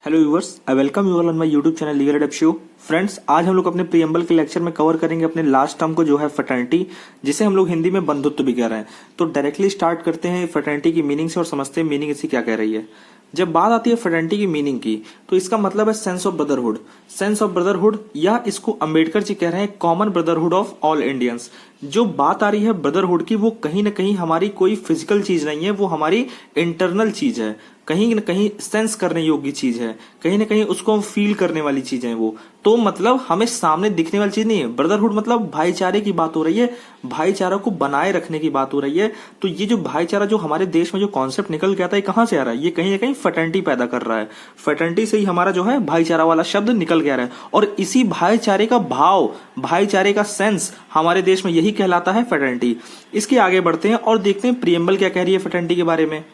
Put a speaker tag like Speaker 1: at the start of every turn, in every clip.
Speaker 1: Hello viewers, I welcome you all on my YouTube channel legal adept show. Friends, आज हम लोग अपने preamble के लेक्चर में कवर करेंगे अपने लास्ट टर्म को जो है फ्रेटर्निटी, जिसे हम लोग हिंदी में बंधुत्व भी कह रहे हैं। तो डायरेक्टली स्टार्ट करते हैं फ्रेटर्निटी की मीनिंग से और समझते हैं मीनिंग इसकी क्या कह रही है। जब बात आती है फ्रेटर्निटी की मीनिंग की, तो इसका मतलब है sense of brotherhood. Sense of brotherhood, या इसको अंबेडकर जी कह रहे हैं common brotherhood of all Indians. जो बात आ रही है ब्रदरहुड की, वो कहीं ना कहीं हमारी कोई फिजिकल चीज नहीं है, वो हमारी इंटरनल चीज है, कहीं न कहीं सेंस करने योग्य चीज है, कहीं ना कहीं उसको हम फील करने वाली चीज है वो। तो मतलब हमें सामने दिखने वाली चीज नहीं है। ब्रदरहुड मतलब भाईचारे की बात हो रही है, भाईचारा को बनाए रखने की बात हो रही है। तो ये जो भाईचारा जो हमारे देश में जो कॉन्सेप्ट निकल गया था, ये कहां से आ रहा है? ये कहीं ना कहीं फ्रेटर्निटी पैदा कर रहा है। फ्रेटर्निटी से ही हमारा जो है भाईचारा वाला शब्द निकल गया है, और इसी भाईचारे का भाव, भाईचारे का सेंस हमारे देश में यही कहलाता है फ्रेटर्निटी। इसके आगे बढ़ते हैं और देखते हैं प्रीएम्बल क्या कह रही है फ्रेटर्निटी के बारे में।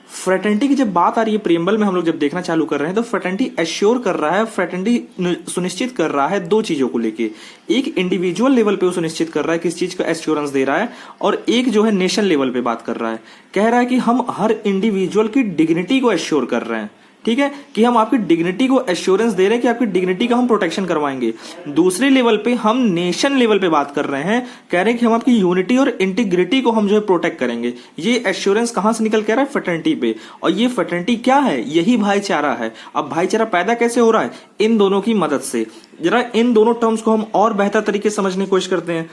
Speaker 1: फ्रेटर्निटी की जब बात आ रही है प्रीएम्बल में, हम लोग जब देखना चालू कर रहे हैं, तो फ्रेटर्निटी एश्योर कर रहा है, फ्रेटर्निटी सुनिश्चित कर रहा है दो चीजों को लेके। एक इंडिविजुअल लेवल पे वो सुनिश्चित कर रहा है किस चीज का एश्योरेंस दे रहा है, और एक जो है नेशन लेवल पे बात कर रहा है। कह रहा है कि हम हर इंडिविजुअल की डिग्निटी को एश्योर कर रहे हैं, ठीक है, कि हम आपकी डिग्निटी को एश्योरेंस दे रहे हैं कि आपकी डिग्निटी का हम प्रोटेक्शन करवाएंगे। दूसरे लेवल पे हम नेशन लेवल पे बात कर रहे हैं, कह रहे हैं कि हम आपकी यूनिटी और इंटीग्रिटी को हम जो है प्रोटेक्ट करेंगे। ये एश्योरेंस कहां से निकल के आ रहा है? फ्रेटर्निटी पे। और ये फ्रेटर्निटी क्या है? यही भाईचारा है। अब भाईचारा पैदा कैसे हो रहा है? इन दोनों की मदद से। जरा इन दोनों टर्म्स को हम और बेहतर तरीके से समझने की कोशिश करते हैं।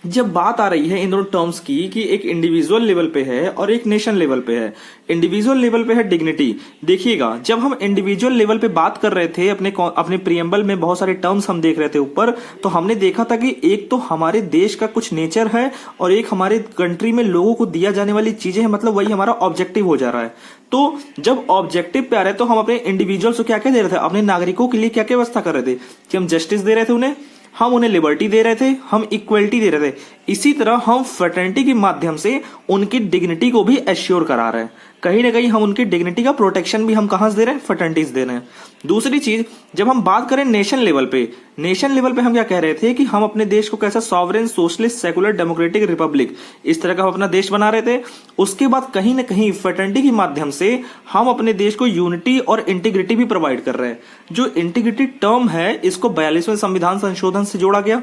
Speaker 1: जब बात आ रही है इन दोनों टर्म्स की कि एक इंडिविजुअल लेवल पे है और एक नेशन लेवल पे है। इंडिविजुअल लेवल पे है डिग्निटी। देखिएगा, जब हम इंडिविजुअल लेवल पे बात कर रहे थे, अपने प्रीएम्बल में बहुत सारे टर्म्स हम देख रहे थे ऊपर, तो हमने देखा था कि एक तो हमारे देश का कुछ नेचर है और एक हमारे कंट्री में लोगों को दिया जाने वाली चीजें हैं, मतलब वही हमारा ऑब्जेक्टिव हो जा रहा है। तो जब ऑब्जेक्टिव पे आ रहे तो हम अपने इंडिविजुअल्स को क्या क्या दे रहे थे? अपने नागरिकों के लिए क्या क्या व्यवस्था कर रहे थे? कि हम जस्टिस दे रहे थे उन्हें, हम उन्हें लिबर्टी दे रहे थे, हम इक्वलिटी दे रहे थे। इसी तरह हम फ्रेटर्निटी के माध्यम से उनकी डिग्निटी को भी एश्योर करा रहे हैं। कहीं ना कहीं हम उनकी डिग्निटी का प्रोटेक्शन भी हम कहां से दे रहे हैं? फ्रेटर्निटी से दे रहे हैं। दूसरी चीज, जब हम बात करें नेशन लेवल पे, नेशन लेवल पे हम क्या कह रहे थे कि हम अपने देश को कैसा sovereign, socialist, secular, democratic Republic, इस तरह का हम अपना देश बना रहे थे। उसके बाद कहीं ना कहीं फ्रेटर्निटी के माध्यम से हम अपने देश को यूनिटी और इंटीग्रिटी भी प्रोवाइड कर रहे हैं। जो इंटीग्रिटी टर्म है, इसको 42वें संविधान संशोधन से जोड़ा गया।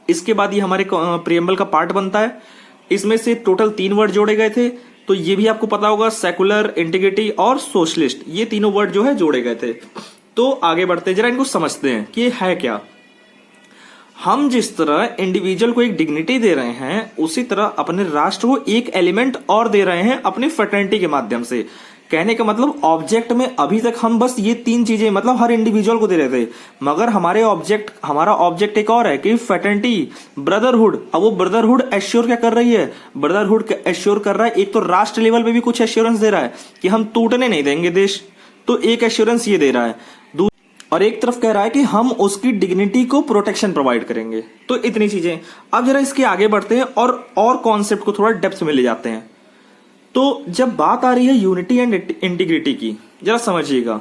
Speaker 1: इसके बाद ये हमारे प्रीएम्बल का पार्ट बनता है। इसमें से टोटल 3 वर्ड जोड़े गए थे, तो ये भी आपको पता होगा, सेकुलर, इंटीग्रिटी और सोशलिस्ट, ये तीनों वर्ड जो है जोड़े गए थे। तो आगे बढ़ते जरा इनको समझते हैं कि ये है क्या। हम जिस तरह इंडिविजुअल को एक डिग्निटी दे रहे हैं, उसी तरह अपने राष्ट्र को एक एलिमेंट और दे रहे हैं अपनी फ्रेटर्निटी के माध्यम से। कहने का मतलब ऑब्जेक्ट में अभी तक हम बस ये 3 चीजें, मतलब हर इंडिविजुअल को दे रहे थे, मगर हमारा ऑब्जेक्ट एक और है कि फ्रेटर्निटी, ब्रदरहुड। अब वो ब्रदरहुड एश्योर क्या कर रही है? ब्रदरहुड एश्योर कर रहा है, एक तो राष्ट्र लेवल पे भी कुछ एश्योरेंस दे रहा है कि हम टूटने नहीं देंगे देश, तो एक एश्योरेंस ये दे रहा है, और एक तरफ कह रहा है कि हम उसकी डिग्निटी को प्रोटेक्शन प्रोवाइड करेंगे। तो इतनी चीजें। अब जरा इसके आगे बढ़ते हैं और कॉन्सेप्ट को थोड़ा डेप्थ में ले जाते हैं। तो जब बात आ रही है यूनिटी एंड इंटीग्रिटी की, जरा समझिएगा।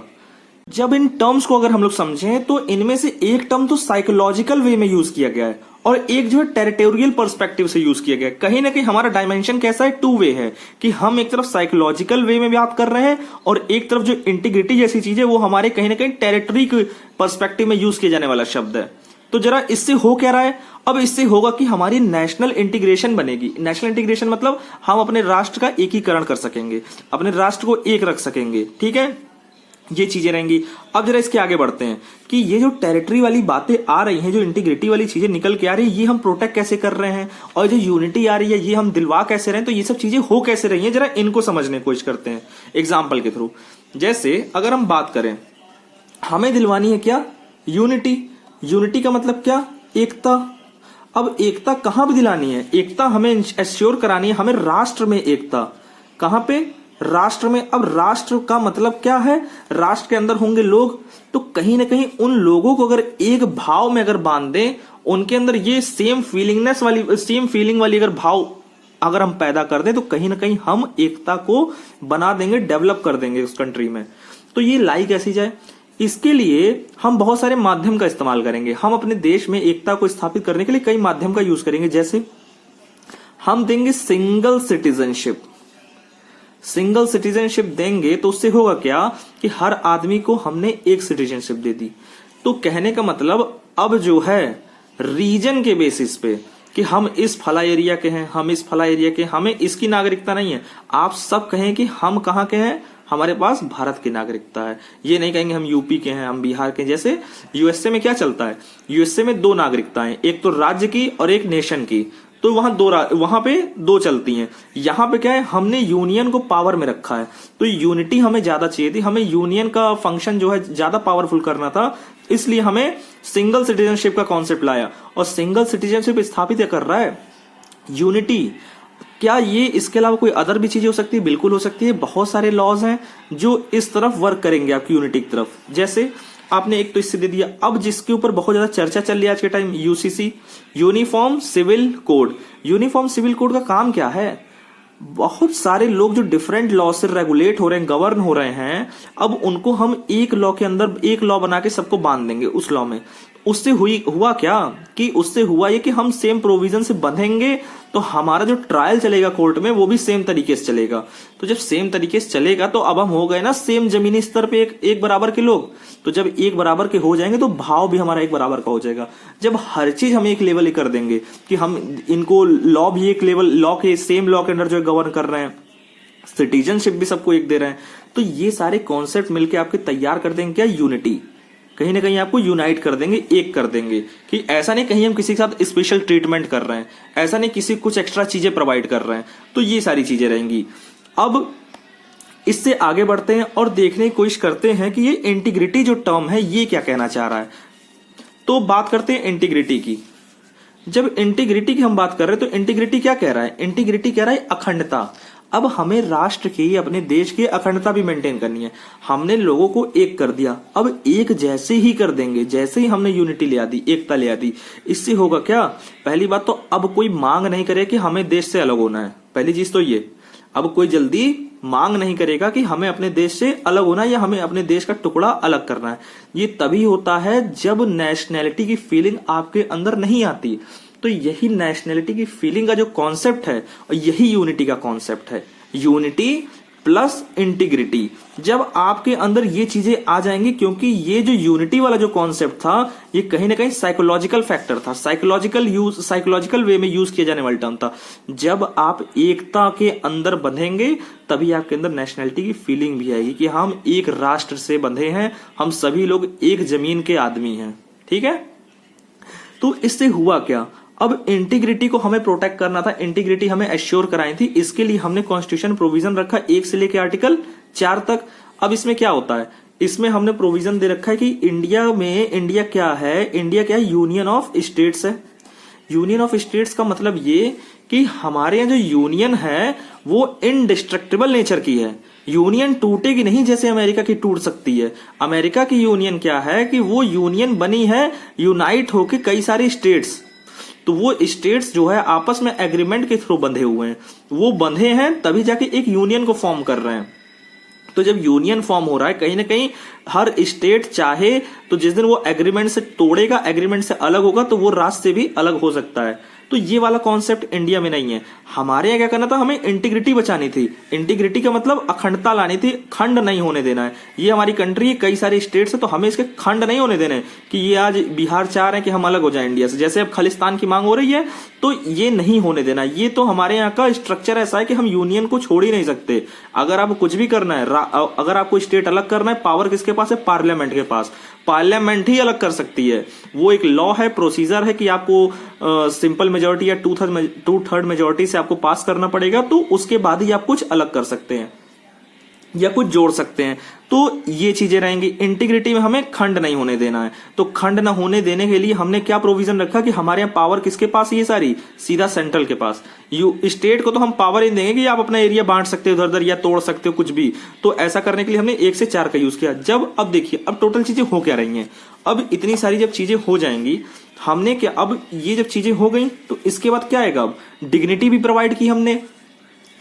Speaker 1: जब इन टर्म्स को अगर हम लोग समझें, तो इनमें से एक टर्म तो साइकोलॉजिकल वे में यूज किया गया है और एक जो है टेरिटोरियल पर्सपेक्टिव से यूज किया गया है। कहीं ना कहीं हमारा डायमेंशन कैसा है? 2 वे है, कि हम एक तरफ साइकोलॉजिकल वे में बात कर रहे हैं और एक तरफ जो इंटीग्रिटी जैसी चीज है वो हमारे कहीं ना कहीं टेरिटरी के पर्सपेक्टिव में यूज किया जाने वाला शब्द है। तो जरा इससे हो क्या रहा है? अब इससे होगा कि हमारी नेशनल इंटीग्रेशन बनेगी। नेशनल इंटीग्रेशन मतलब हम अपने राष्ट्र का एकीकरण कर सकेंगे, अपने राष्ट्र को एक रख सकेंगे, ठीक है, ये चीजें रहेंगी। अब जरा इसके आगे बढ़ते हैं कि ये जो टेरिटरी वाली बातें आ रही हैं, जो इंटीग्रिटी वाली चीजें निकल के आ रही है, ये हम प्रोटेक्ट कैसे कर रहे हैं, और जो यूनिटी आ रही है ये हम दिलवा कैसे रहे हैं, तो ये सब चीजें हो कैसे रही हैं, जरा इनको समझने की कोशिश करते हैं एग्जाम्पल के थ्रू। जैसे अगर हम बात करें, हमें दिलवानी है क्या? यूनिटी। यूनिटी का मतलब क्या? एकता। अब एकता कहां पे दिलानी है? एकता हमें एश्योर करानी है हमें राष्ट्र में एकता। कहां पे? राष्ट्र में। अब राष्ट्र का मतलब क्या है? राष्ट्र के अंदर होंगे लोग, तो कहीं ना कहीं उन लोगों को अगर एक भाव में अगर बांध दें, उनके अंदर ये सेम फीलिंग वाली अगर भाव अगर हम पैदा कर दें, तो कहीं ना कहीं हम एकता को बना देंगे, डेवलप कर देंगे उस कंट्री में। तो ये लाई कैसी जाए? इसके लिए हम बहुत सारे माध्यम का इस्तेमाल करेंगे। हम अपने देश में एकता को स्थापित करने के लिए कई माध्यम का यूज करेंगे। जैसे हम देंगे सिंगल सिटीजनशिप। सिंगल सिटीजनशिप देंगे तो उससे होगा क्या कि हर आदमी को हमने एक सिटीजनशिप दे दी। तो कहने का मतलब अब जो है रीजन के बेसिस पे कि हम इस फला एरिया के हैं, हम इस फला एरिया के, हमें इसकी नागरिकता नहीं है। आप सब कहें कि हम कहाँ के हैं, हमारे पास भारत की नागरिकता है। ये नहीं कहेंगे हम यूपी के हैं, हम बिहार के। जैसे यूएसए में क्या चलता है, यूएसए में 2 नागरिकताएं, एक तो राज्य की और एक नेशन की। तो वहां पे 2 चलती हैं। यहाँ पे क्या है, हमने यूनियन को पावर में रखा है। तो यूनिटी हमें ज्यादा चाहिए थी, हमें यूनियन का फंक्शन जो है ज्यादा पावरफुल करना था, इसलिए हमें सिंगल सिटीजनशिप का कॉन्सेप्ट लाया। और सिंगल सिटीजनशिप स्थापित कर रहा है यूनिटी। क्या ये इसके अलावा कोई अदर भी चीजें हो सकती है? बिल्कुल हो सकती है। बहुत सारे लॉज हैं जो इस तरफ वर्क करेंगे, आपकी यूनिटी की तरफ। जैसे आपने एक तो इससे दे दिया। अब जिसके ऊपर बहुत ज्यादा चर्चा चल रही है आज के time, UCC, uniform civil code. Uniform civil code का काम क्या है? बहुत सारे लोग जो डिफरेंट लॉ से रेगुलेट हो रहे हैं, गवर्न हो रहे हैं, अब उनको हम एक लॉ के अंदर एक लॉ बना के सबको बांध देंगे उस लॉ में। उससे हुआ क्या कि उससे हुआ ये कि हम सेम प्रोविजन से बंधेंगे तो हमारा जो ट्रायल चलेगा कोर्ट में वो भी सेम तरीके से चलेगा। तो जब सेम तरीके से चलेगा तो अब हम हो गए ना सेम जमीनी स्तर पे एक बराबर के लोग। तो जब एक बराबर के हो जाएंगे तो भाव भी हमारा एक बराबर का हो जाएगा। जब हर चीज हम एक लेवल ही कर देंगे कि हम इनको लॉ भी एक लेवल, लॉ के सेम लॉ के अंदर जो गवर्न कर रहे हैं, सिटीजनशिप भी सबको एक दे रहे हैं, तो ये सारे कॉन्सेप्ट मिलके आपके तैयार कर देंगे क्या? यूनिटी। कहीं ना कहीं आपको यूनाइट कर देंगे, एक कर देंगे। कि ऐसा नहीं कहीं हम किसी के साथ स्पेशल ट्रीटमेंट कर रहे हैं, ऐसा नहीं किसी कुछ एक्स्ट्रा चीजें प्रोवाइड कर रहे हैं। तो ये सारी चीजें रहेंगी। अब इससे आगे बढ़ते हैं और देखने की कोशिश करते हैं कि ये इंटीग्रिटी जो टर्म है ये क्या कहना चाह रहा है। तो बात करते हैं इंटीग्रिटी की। जब इंटीग्रिटी की हम बात कर रहे हैं तो इंटीग्रिटी क्या कह रहा है? इंटीग्रिटी कह रहा है अखंडता। अब हमें राष्ट्र की, अपने देश की अखंडता भी मेंटेन करनी है। हमने लोगों को एक कर दिया, अब एक जैसे ही कर देंगे, जैसे ही हमने यूनिटी ले आती, एकता ले आती। इससे होगा क्या? पहली बात तो अब कोई मांग नहीं करे कि हमें देश से अलग होना है। पहली चीज तो ये, अब कोई जल्दी मांग नहीं करेगा कि हमें अपने देश से अलग होना है या हमें अपने देश का टुकड़ा अलग करना है। ये तभी होता है जब नेशनैलिटी की फीलिंग आपके अंदर नहीं आती। तो यही नेशनैलिटी की फीलिंग का जो कॉन्सेप्ट है और यही यूनिटी का कॉन्सेप्ट है। Unity plus integrity. जब आपके अंदर ये चीजें आ जाएंगी, क्योंकि ये जो यूनिटी वाला जो कॉन्सेप्ट था ये कहीं ना कहीं साइकोलॉजिकल फैक्टर था, साइकोलॉजिकल वे में यूज किया जाने वाला टर्म था। जब आप एकता के अंदर बंधेंगे तभी आपके अंदर नेशनैलिटी की फीलिंग भी आएगी कि हम एक राष्ट्र से बंधे हैं, हम सभी लोग एक जमीन के आदमी हैं। ठीक है? तो इससे हुआ क्या? अब इंटीग्रिटी को हमें प्रोटेक्ट करना था, इंटीग्रिटी हमें एश्योर कराई थी। इसके लिए हमने कॉन्स्टिट्यूशन प्रोविजन रखा 1 से लेकर आर्टिकल 4 तक। अब इसमें क्या होता है? इसमें हमने प्रोविजन दे रखा है कि इंडिया क्या है? यूनियन ऑफ स्टेट्स है। यूनियन ऑफ स्टेट्स का मतलब ये कि हमारे यहाँ जो यूनियन है वो इनडिस्ट्रक्टिबल नेचर की है। यूनियन टूटेगी नहीं जैसे अमेरिका की टूट सकती है। अमेरिका की यूनियन क्या है कि वो यूनियन बनी है यूनाइट होके कई सारी स्टेट्स। तो वो स्टेट्स जो है आपस में एग्रीमेंट के थ्रू बंधे हुए हैं, वो बंधे हैं तभी जाके एक यूनियन को फॉर्म कर रहे हैं। तो जब यूनियन फॉर्म हो रहा है, कहीं ना कहीं हर स्टेट चाहे तो जिस दिन वो एग्रीमेंट से तोड़ेगा, एग्रीमेंट से अलग होगा, तो वो राष्ट्र से भी अलग हो सकता है। तो ये वाला कॉन्सेप्ट इंडिया में नहीं है। हमारे यहाँ क्या करना था? हमें इंटीग्रिटी बचानी थी। इंटीग्रिटी का मतलब अखंडता लानी थी, खंड नहीं होने देना है। ये हमारी कंट्री है, कई सारे स्टेट्स है, तो हमें इसके खंड नहीं होने देने कि ये आज बिहार चाह रहे हैं कि हम अलग हो जाए इंडिया से, जैसे अब खालिस्तान की मांग हो रही है, तो ये नहीं होने देना। ये तो हमारे यहाँ का स्ट्रक्चर ऐसा है कि हम यूनियन को छोड़ ही नहीं सकते। अगर आप कुछ भी करना है, अगर आपको स्टेट अलग करना है, पावर किसके पास है? पार्लियामेंट के पास। पार्लियामेंट ही अलग कर सकती है। वो एक लॉ है, प्रोसीजर है कि आपको सिंपल मेजोरिटी या 2/3 मेजोरिटी से आपको पास करना पड़ेगा, तो उसके बाद ही आप कुछ अलग कर सकते हैं या कुछ जोड़ सकते हैं। तो ये चीजें रहेंगी। इंटीग्रिटी में हमें खंड नहीं होने देना है। तो खंड न होने देने के लिए हमने क्या प्रोविजन रखा कि हमारे यहाँ पावर किसके पास? ये सारी सीधा सेंट्रल के पास। स्टेट को तो हम पावर ही देंगे कि आप अपना एरिया बांट सकते हो इधर-उधर या तोड़ सकते हो कुछ भी। तो ऐसा करने के लिए हमने 1 से 4 का यूज किया। अब देखिए, अब टोटल चीजें हो क्या रही हैं। अब इतनी सारी जब चीजें हो जाएंगी, हमने क्या, अब ये जब चीजें हो गई तो इसके बाद क्या आएगा? अब डिग्निटी भी प्रोवाइड की हमने।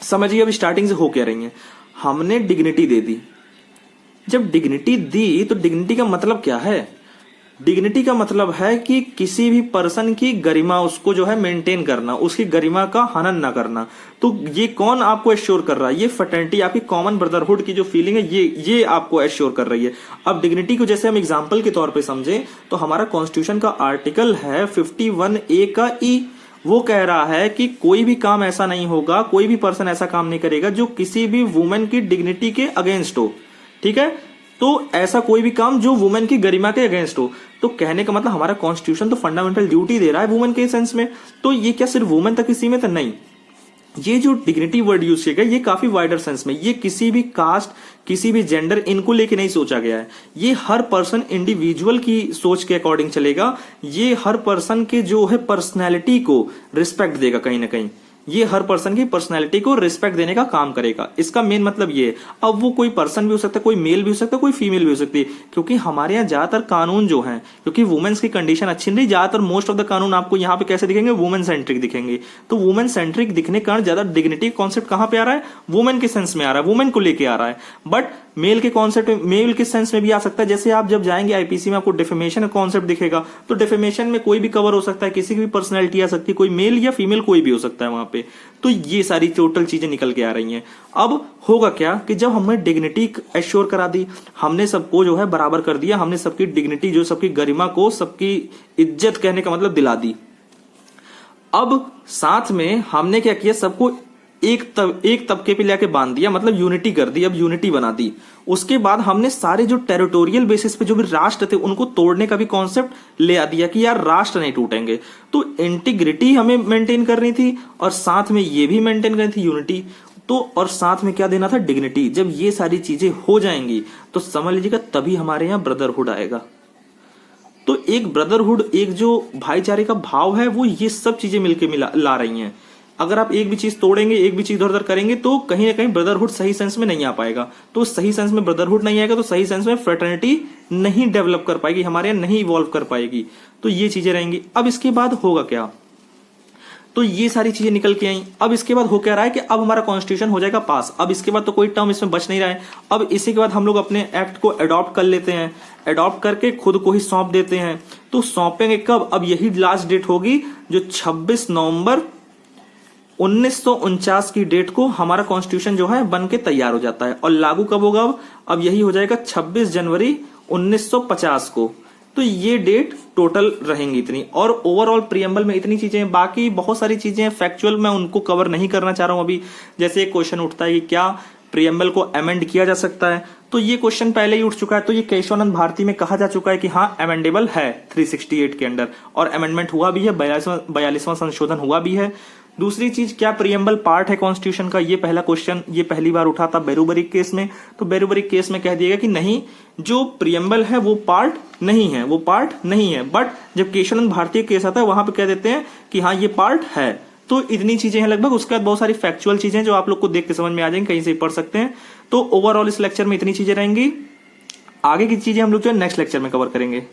Speaker 1: समझिए अब स्टार्टिंग से हो क्या रही है। हमने डिग्निटी दे दी। जब डिग्निटी दी तो डिग्निटी का मतलब क्या है? डिग्निटी का मतलब है कि किसी भी पर्सन की गरिमा उसको जो है मेंटेन करना, उसकी गरिमा का हनन ना करना। तो ये कौन आपको एश्योर कर रहा है? ये फ्रेटर्निटी, आपकी कॉमन ब्रदरहुड की जो फीलिंग है ये आपको एश्योर कर रही है। अब डिग्निटी को जैसे हम एग्जांपल के तौर पे समझें तो हमारा कॉन्स्टिट्यूशन का आर्टिकल है 51A का ई, वो कह रहा है कि कोई भी काम ऐसा नहीं होगा, कोई भी पर्सन ऐसा काम नहीं करेगा जो किसी भी वुमेन की डिग्निटी के अगेंस्ट हो। ठीक है, तो ऐसा कोई भी काम जो वुमेन की गरिमा के अगेंस्ट हो। तो कहने का मतलब हमारा कॉन्स्टिट्यूशन तो फंडामेंटल ड्यूटी दे रहा है वुमेन के सेंस में, तो ये क्या सिर्फ वुमेन तक ही सीमित है? नहीं, ये जो डिग्निटी वर्ड यूज किया गया ये काफी वाइडर सेंस में, ये किसी भी कास्ट, किसी भी जेंडर, इनको लेके नहीं सोचा गया है। ये हर पर्सन इंडिविजुअल की सोच के अकॉर्डिंग चलेगा। ये हर पर्सन के जो है पर्सनैलिटी को रिस्पेक्ट देगा, कहीं ना कहीं ये हर पर्सन की पर्सनैलिटी को रिस्पेक्ट देने का काम करेगा। इसका मेन मतलब ये है। अब वो कोई पर्सन भी हो सकता है, कोई मेल भी हो सकता है, कोई फीमेल भी हो सकती है, क्योंकि हमारे यहाँ ज्यादातर कानून जो हैं, क्योंकि वुमेन्स की कंडीशन अच्छी नहीं, ज्यादातर मोस्ट ऑफ द कानून आपको यहाँ पे कैसे दिखेंगे? वुमेन सेंट्रिक दिखेंगे। तो वुमेन सेंट्रिक दिखने के कारण ज्यादा डिग्निटी कॉन्सेप्ट कहाँ पे आ रहा है? वुमेन के सेंस में आ रहा है, वुमेन को लेके आ रहा है। बट मेल के कॉन्सेप्ट, मेल के सेंस में भी आ सकता है। जैसे आप जब जाएंगे आईपीसी में आपको डिफेमेशन का कॉन्सेप्ट दिखेगा, तो डिफेमेशन में कोई भी कवर हो सकता है, किसी की भी पर्सनैलिटी आ सकती है, कोई मेल या फीमेल कोई भी हो सकता है वहां पे। तो ये सारी टोटल चीजें निकल के आ रही हैं। अब होगा क्या कि जब हमने डिग्निटी एश्योर करा दी, हमने सबको जो है बराबर कर दिया, हमने सबकी डिग्निटी, जो सबकी गरिमा को, सबकी इज्जत कहने का मतलब दिला दी। अब साथ में हमने क्या किया? सबको एक तबके पे लेके बांध दिया, मतलब यूनिटी कर दी, अब यूनिटी बना दी। उसके बाद हमने सारे जो टेरिटोरियल बेसिस पे जो भी राष्ट्र थे उनको तोड़ने का भी कॉन्सेप्ट ले आ दिया कि यार राष्ट्र नहीं टूटेंगे। तो इंटीग्रिटी हमें मेंटेन करनी थी और साथ में ये भी मेंटेन करनी थी यूनिटी, तो और साथ में क्या देना था? डिग्निटी। जब ये सारी चीजें हो जाएंगी तो समझ लीजिएगा तभी हमारे यहाँ ब्रदरहुड आएगा। तो एक ब्रदरहुड, एक जो भाईचारे का भाव है, वो ये सब चीजें मिलकर ला रही हैं। अगर आप एक भी चीज तोड़ेंगे, एक भी चीज इधर उधर करेंगे, तो कहीं ना कहीं ब्रदरहुड सही सेंस में नहीं आ पाएगा। तो सही सेंस में ब्रदरहुड नहीं आएगा तो सही सेंस में फ्रेटर्निटी नहीं डेवलप कर पाएगी, हमारे यहाँ नहीं इवॉल्व कर पाएगी। तो ये चीजें रहेंगी। अब इसके बाद होगा क्या? तो ये सारी चीजें निकल के आई। अब इसके बाद हो क्या रहा है कि अब हमारा कॉन्स्टिट्यूशन हो जाएगा पास। अब इसके बाद तो कोई टर्म इसमें बच नहीं रहा है। अब इसी के बाद हम लोग अपने एक्ट को अडॉप्ट कर लेते हैं, अडॉप्ट करके खुद को ही सौंप देते हैं। तो सौंपेंगे कब? अब यही लास्ट डेट होगी जो 26 नवंबर 1949 की डेट को हमारा कॉन्स्टिट्यूशन जो है बन के तैयार हो जाता है। और लागू कब होगा? अब यही हो जाएगा 26 जनवरी 1950 को। तो ये डेट टोटल रहेंगी इतनी। और ओवरऑल प्रीएम्बल में इतनी चीजें हैं, बाकी बहुत सारी चीजें फैक्चुअल मैं उनको कवर नहीं करना चाह रहा हूं अभी। जैसे एक क्वेश्चन उठता है कि क्या प्रीएम्बल को अमेंड किया जा सकता है? तो ये क्वेश्चन पहले ही उठ चुका है। तो ये केशवानंद भारती में कहा जा चुका है कि हाँ अमेंडेबल है 368 के अंडर, और अमेंडमेंट हुआ भी है, 42वां संशोधन हुआ भी है। दूसरी चीज, क्या प्रीएम्बल पार्ट है कॉन्स्टिट्यूशन का? ये पहला क्वेश्चन ये पहली बार उठा था बेरूबरी केस में। तो बेरूबरी केस में कह दिएगा कि नहीं, जो प्रीएम्बल है वो पार्ट नहीं है, वो पार्ट नहीं है। बट जब केशवानंद भारती केस आता है वहां पे कह देते हैं कि हाँ ये पार्ट है। तो इतनी चीजें हैं लगभग। उसके बाद बहुत सारी फैक्चुअल चीजें जो आप लोग को देख के समझ में आ जाएंगी, कहीं से पढ़ सकते हैं। तो ओवरऑल इस लेक्चर में इतनी चीजें रहेंगी। आगे की चीजें हम लोग जो है नेक्स्ट लेक्चर में कवर करेंगे।